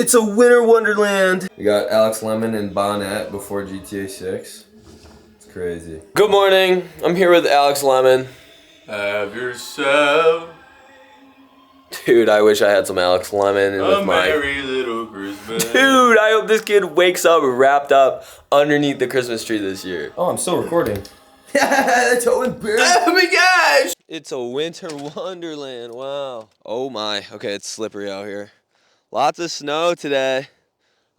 It's a winter wonderland. We got Alex Lemon and Bonnet before GTA 6. It's crazy. Good morning. I'm here with Alex Lemon. Have yourself Dude, I wish I had some Alex Lemon a with my merry little Christmas. Dude, I hope this kid wakes up wrapped up underneath the Christmas tree this year. Oh, I'm still recording. That's how embarrassing. Oh my gosh! It's a winter wonderland. Wow. Oh my. Okay, it's slippery out here. Lots of snow today.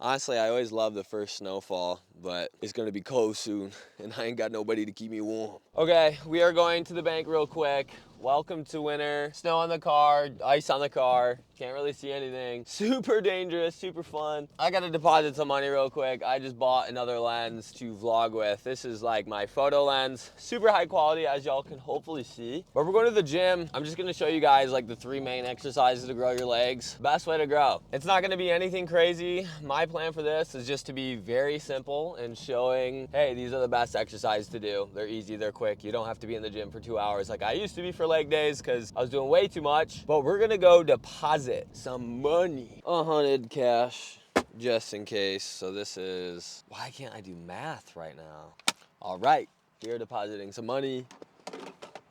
Honestly, I always love the first snowfall, but it's gonna be cold soon, and I ain't got nobody to keep me warm. Okay, we are going to the bank real quick. Welcome to winter. Snow on the car, ice on the car. Can't really see anything. Super dangerous, super fun. I gotta deposit some money real quick. I just bought another lens to vlog with. This is like my photo lens. Super high quality, as y'all can hopefully see. But we're going to the gym. I'm just gonna show you guys like the 3 main exercises to grow your legs. Best way to grow. It's not gonna be anything crazy. My plan for this is just to be very simple and showing, hey, these are the best exercises to do. They're easy, they're quick. You don't have to be in the gym for 2 hours like I used to be for leg days because I was doing way too much. But we're gonna go deposit some money. 100 cash, just in case. So this is, why can't I do math right now? All right, we're depositing some money.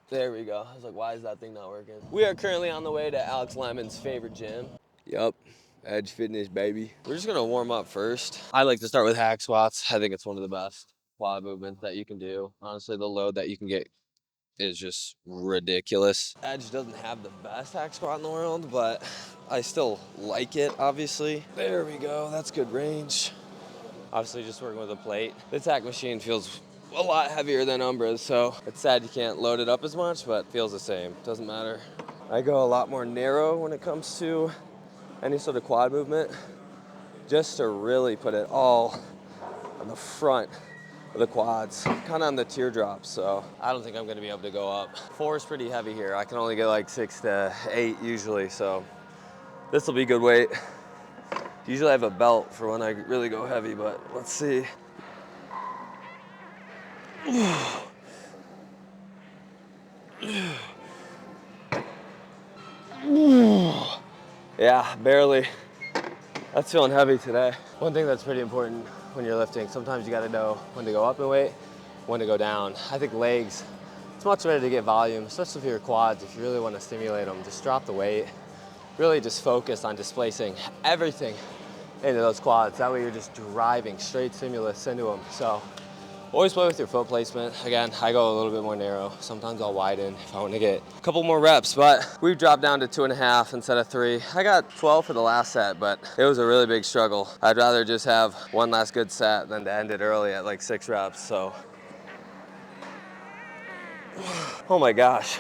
There we go. I was like, why is that thing not working? We are currently on the way to Alex Lemon's favorite gym. Yup. Edge Fitness, baby. We're just gonna warm up first. I like to start with hack squats. I think it's one of the best quad movements that you can do. Honestly, the load that you can get is just ridiculous. Edge doesn't have the best hack squat in the world, but I still like it, obviously. There we go, that's good range. Obviously just working with a plate. This hack machine feels a lot heavier than Umbra's, so it's sad you can't load it up as much, but feels the same, doesn't matter. I go a lot more narrow when it comes to any sort of quad movement, just to really put it all on the front of the quads, kind of on the teardrops, so I don't think I'm gonna be able to go up. 4 is pretty heavy here. I can only get like 6 to 8 usually, so this will be good weight. Usually I have a belt for when I really go heavy, but let's see. Yeah, barely. That's feeling heavy today. One thing that's pretty important when you're lifting, sometimes you gotta know when to go up in weight, when to go down. I think legs, it's much better to get volume, especially for your quads. If you really wanna stimulate them, just drop the weight. Really just focus on displacing everything into those quads. That way you're just driving straight stimulus into them. So always play with your foot placement. Again, I go a little bit more narrow. Sometimes I'll widen if I want to get a couple more reps, but we've dropped down to 2.5 instead of 3. I got 12 for the last set, but it was a really big struggle. I'd rather just have one last good set than to end it early at like 6 reps, so. Oh my gosh.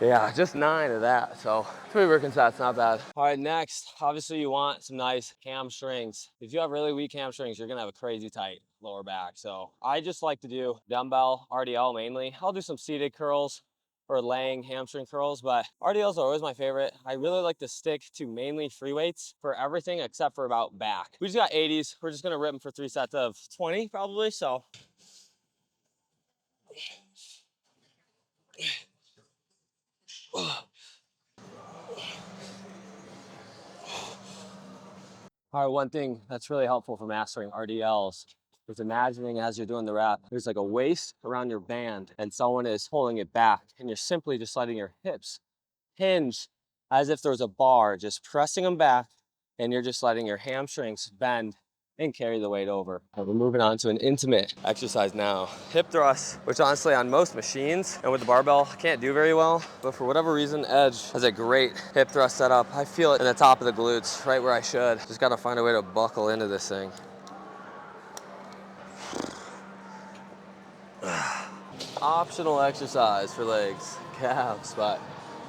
Yeah, just 9 of that, so 3 working sets, not bad. All right, next, obviously you want some nice hamstrings. If you have really weak hamstrings, you're gonna have a crazy tight lower back. So I just like to do dumbbell RDL mainly. I'll do some seated curls or laying hamstring curls, but RDLs are always my favorite. I really like to stick to mainly free weights for everything except for about back. We just got 80s. We're just gonna rip them for 3 sets of 20 probably, so. All right, one thing that's really helpful for mastering RDLs is imagining as you're doing the rep, there's like a waist around your band and someone is pulling it back and you're simply just letting your hips hinge as if there's a bar, just pressing them back and you're just letting your hamstrings bend and carry the weight over. We're moving on to an intimate exercise now. Hip thrusts, which honestly on most machines and with the barbell, I can't do very well, but for whatever reason, Edge has a great hip thrust setup. I feel it in the top of the glutes, right where I should. Just gotta find a way to buckle into this thing. Optional exercise for legs, calves, but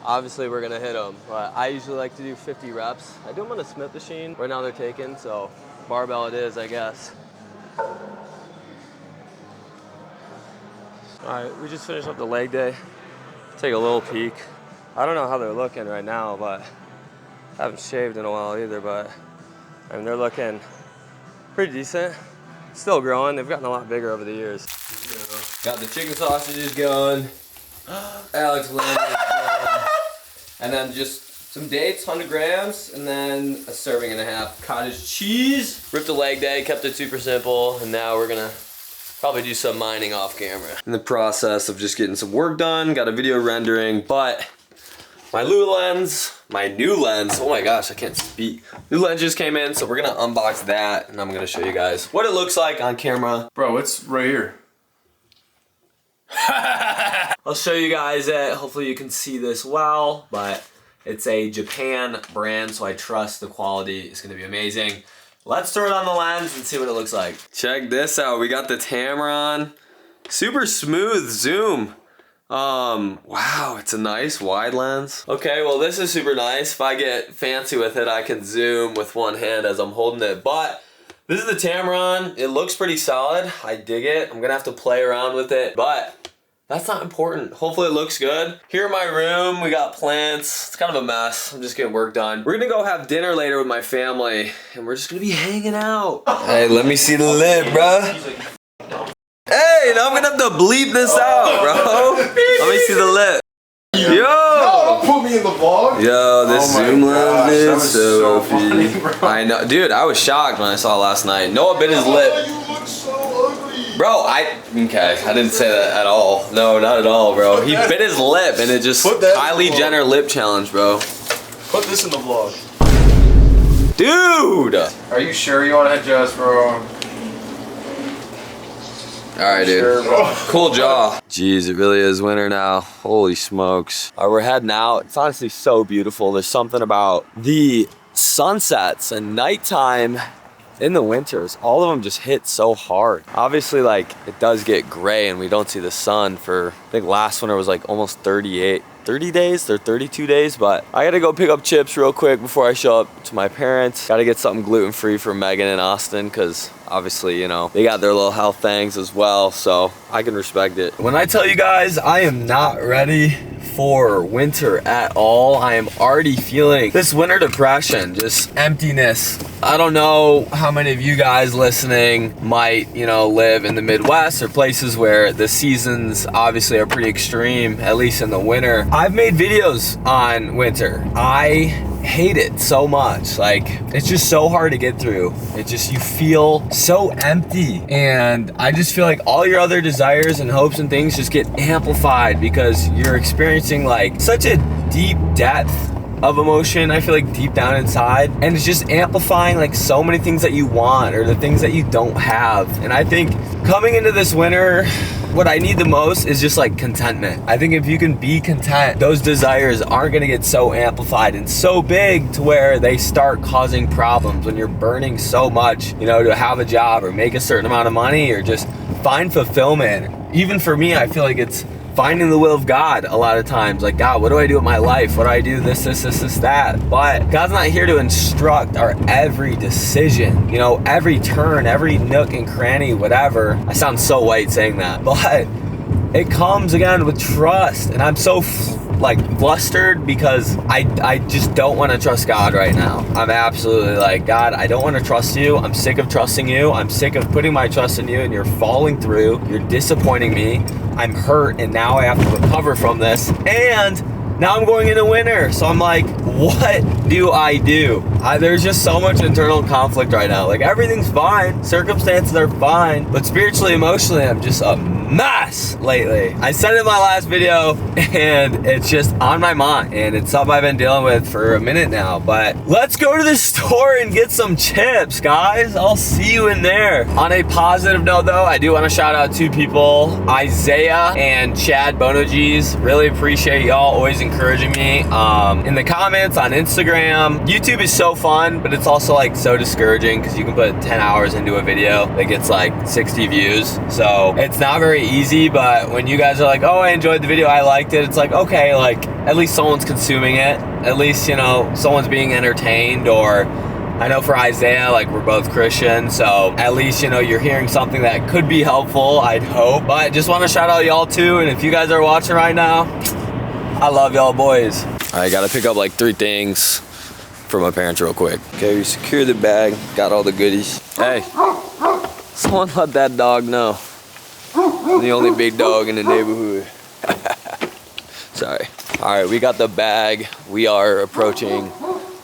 obviously we're gonna hit them. But I usually like to do 50 reps. I do them on a Smith machine. Right now they're taken, so barbell it is, I guess. All right, we just finished up the leg day. Take a little peek. I don't know how they're looking right now, but I haven't shaved in a while either, but I mean, they're looking pretty decent. Still growing, they've gotten a lot bigger over the years. Got the chicken sausages going. Alex Lemon is going. And then just some dates, 100 grams, and then a serving and a half cottage cheese. Ripped a leg day, kept it super simple, and now we're gonna probably do some mining off camera. In the process of just getting some work done, got a video rendering, but my new lens, oh my gosh, I can't speak. New lens just came in, so we're gonna unbox that, and I'm gonna show you guys what it looks like on camera. Bro, it's right here. I'll show you guys it. Hopefully you can see this well, but it's a Japan brand, so I trust the quality is gonna be amazing. Let's throw it on the lens and see what it looks like. Check this out, we got the Tamron. Super smooth zoom. Wow, it's a nice wide lens. Okay, well this is super nice. If I get fancy with it, I can zoom with one hand as I'm holding it, but this is the Tamron. It looks pretty solid. I dig it. I'm gonna have to play around with it, but that's not important. Hopefully it looks good. Here in my room, we got plants. It's kind of a mess. I'm just getting work done. We're gonna go have dinner later with my family, and we're just gonna be hanging out. Hey, let me see the lip, bruh. Hey, now I'm gonna have to bleep this out, bro. Let me see the lip. Yo! No, don't put me in the vlog. Yo, this zoom lens is so funny, OP. I know, dude, I was shocked when I saw it last night. Noah bit his lip. You look so ugly. Bro, okay, I didn't say that at all. No, not at all, bro. He bit his lip and it just, Kylie Jenner lip challenge, bro. Put this in the vlog. Dude! Are you sure you want to adjust, bro? Alright, dude. Cool jaw. Jeez, it really is winter now. Holy smokes. Alright, we're heading out. It's honestly so beautiful. There's something about the sunsets and nighttime in the winters. All of them just hit so hard. Obviously, like, it does get gray and we don't see the sun for, I think last winter was like almost 30 days or 32 days, but I gotta go pick up chips real quick before I show up to my parents. Gotta get something gluten-free for Megan and Austin, because obviously, you know, they got their little health things as well, so I can respect it. When I tell you guys, I am not ready for winter at all. I am already feeling this winter depression, just emptiness. I don't know how many of you guys listening might, you know, live in the Midwest or places where the seasons obviously are pretty extreme, at least in the winter. I've made videos on winter. I hate it so much. Like, it's just so hard to get through. It just, you feel so empty, and I just feel like all your other desires and hopes and things just get amplified because you're experiencing like such a deep depth of emotion, I feel like, deep down inside, and it's just amplifying like so many things that you want or the things that you don't have. And I think coming into this winter, what I need the most is just like contentment. I think if you can be content, those desires aren't gonna get so amplified and so big to where they start causing problems when you're burning so much, you know, to have a job or make a certain amount of money or just find fulfillment. Even for me, I feel like it's finding the will of God a lot of times. Like, God, what do I do with my life? What do I do? This, that. But God's not here to instruct our every decision, you know, every turn, every nook and cranny, whatever. I sound so white saying that, but it comes again with trust. And I'm so like flustered because I just don't want to trust God right now. I'm absolutely like, God, I don't want to trust you. I'm sick of trusting you. I'm sick of putting my trust in you and you're falling through. You're disappointing me. I'm hurt and now I have to recover from this. And now I'm going into winter. So I'm like, what do I do? There's just so much internal conflict right now. Like, everything's fine. Circumstances are fine. But spiritually, emotionally, I'm just a mess lately. I said it in my last video and it's just on my mind. And it's something I've been dealing with for a minute now. But let's go to the store and get some chips, guys. I'll see you in there. On a positive note, though, I do want to shout out two people, Isaiah and Chad Bonogees. Really appreciate y'all always encouraging me in the comments on Instagram. YouTube is so fun, but it's also like so discouraging because you can put 10 hours into a video that gets like 60 views. So it's not very easy, but when you guys are like, oh, I enjoyed the video, I liked it, it's like, okay, like at least someone's consuming it. At least, you know, someone's being entertained. Or I know for Isaiah, like, we're both Christian, so at least, you know, you're hearing something that could be helpful, I'd hope. But just want to shout out y'all too, and if you guys are watching right now, I love y'all boys. I gotta pick up like 3 things for my parents real quick. Okay, we secured the bag, got all the goodies. Hey, someone let that dog know. I'm the only big dog in the neighborhood. Sorry. All right, we got the bag. We are approaching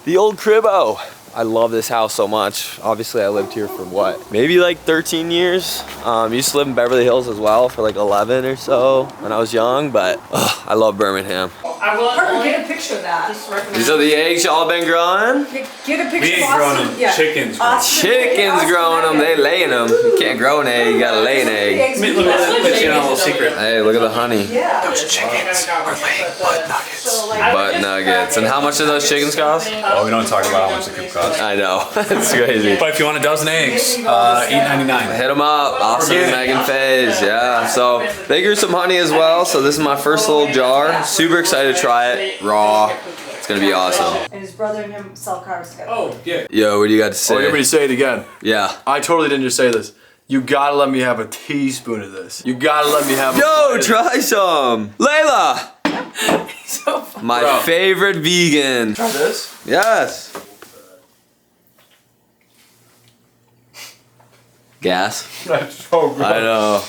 the old cribbo. I love this house so much. Obviously, I lived here for what? Maybe like 13 years. Used to live in Beverly Hills as well for like 11 or so when I was young, but I love Birmingham. I will Parker, get a picture of that. These are the eggs y'all been growing? Get a picture We ain't of growing Austin. them. Yeah. Chickens. Austin- Chickens Austin growing them, they laying them. You can't grow an egg, you gotta lay an egg. Eggs we got. Let you know a little secret. Hey, look at the honey. Yeah. Chickens are laying butt nuggets. So, like, Butt nuggets. And how much do those chickens cost? Oh, we don't talk about how much the coop costs. I know, it's crazy. But if you want a dozen eggs, $8.99. Hit them up, Austin and Megan Faze, yeah. So they grew some honey as well, so this is my first little jar. Super excited to try it, raw. It's gonna be awesome. And his brother and him sell cars together. Oh, yeah. Yo, what do you got to Oh, you want me say? to say it again? Yeah. I totally didn't just say this. You gotta let me have a teaspoon of this. You gotta let me have a Yo, bite of try some. Layla, So fun. my Bro. favorite vegan. Try this? Yes. Gas. That's so gross. I know.